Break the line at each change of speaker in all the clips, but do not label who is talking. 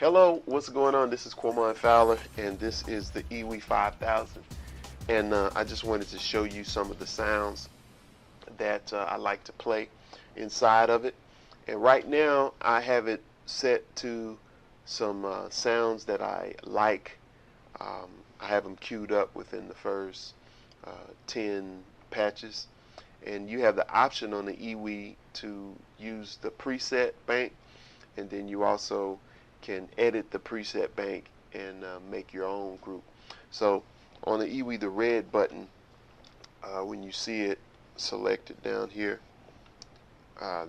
Hello, what's going on? This is Quamon Fowler, and this is the EWI 5000. And I just wanted to show you some of the sounds that I like to play inside of it. And right now, I have it set to some sounds that I like. I have them queued up within the first 10 patches. And you have the option on the EWI to use the preset bank, and then you also can edit the preset bank and make your own group. So on the EWI, the red button, when you see it selected down here,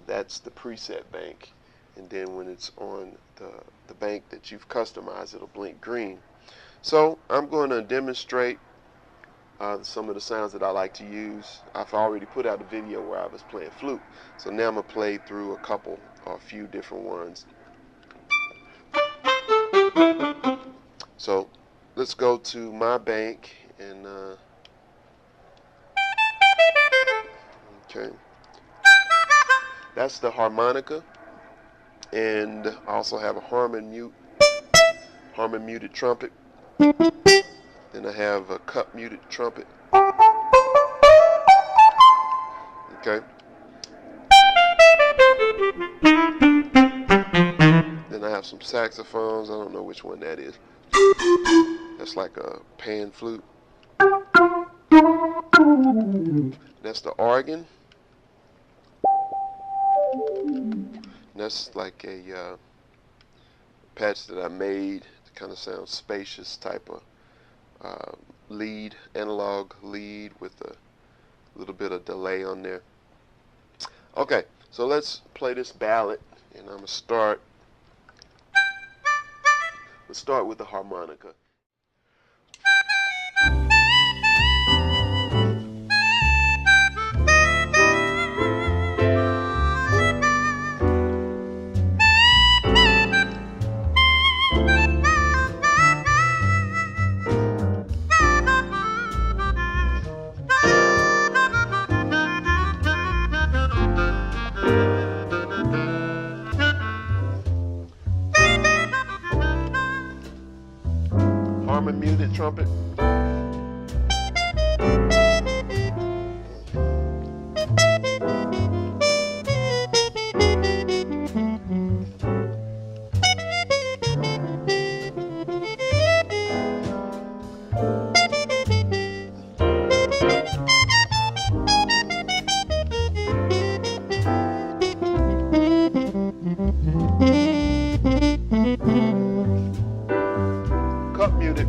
that's the preset bank, and then when it's on the bank that you've customized, it'll blink green. So I'm going to demonstrate some of the sounds that I like to use. I've already put out a video where I was playing flute, so now I'm going to play through a few different ones. So let's go to my bank and okay, that's the harmonica, and I also have a harmon muted trumpet. Then I have a cup muted trumpet. Okay. Then I have some saxophones. I don't know which one that is. That's like a pan flute. That's the organ. That's like a patch that I made to kind of sound spacious type of lead, analog lead with a little bit of delay on there. Okay, so let's play this ballad, and I'm gonna start. Let's start with the harmonica. Harmon muted trumpet. Cup muted.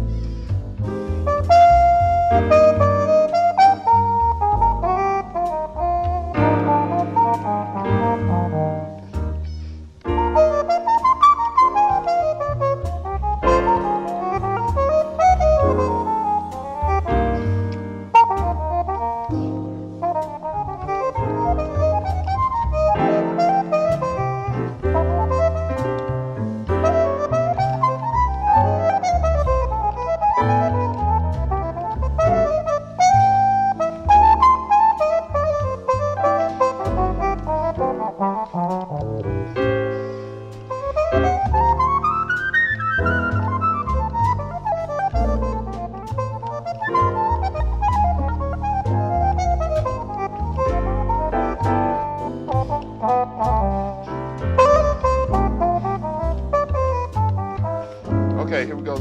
Okay, here we go.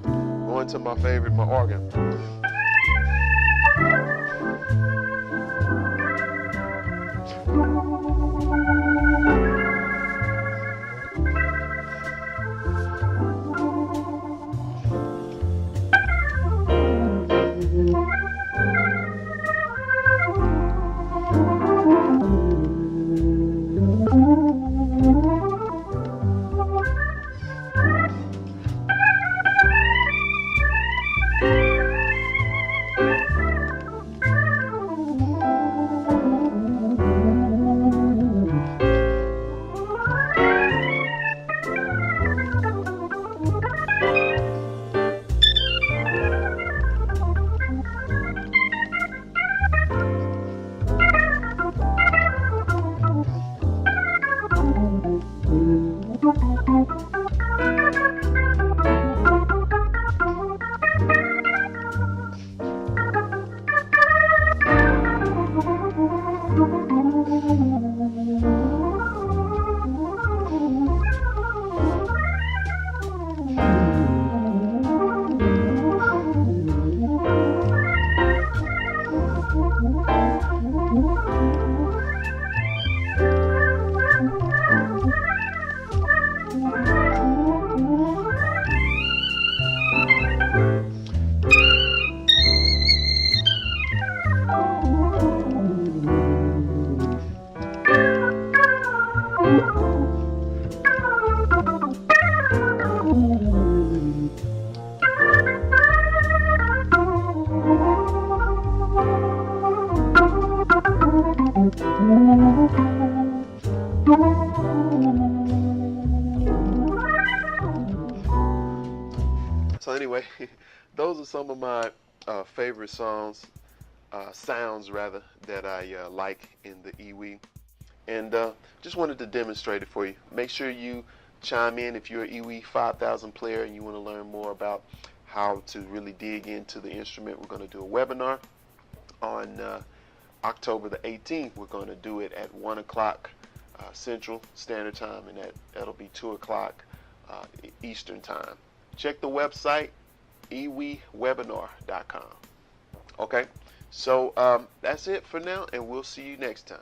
Going to my favorite, my organ. So anyway, those are some of my favorite sounds rather, that I like in the EWI, and just wanted to demonstrate it for you. Make sure you chime in if you're an EWI 5000 player and you want to learn more about how to really dig into the instrument. We're going to do a webinar on October the 18th. We're going to do it at 1 o'clock Central Standard Time, and that'll be 2 o'clock Eastern Time. Check the website, ewiwebinar.com. Okay, so that's it for now, and we'll see you next time.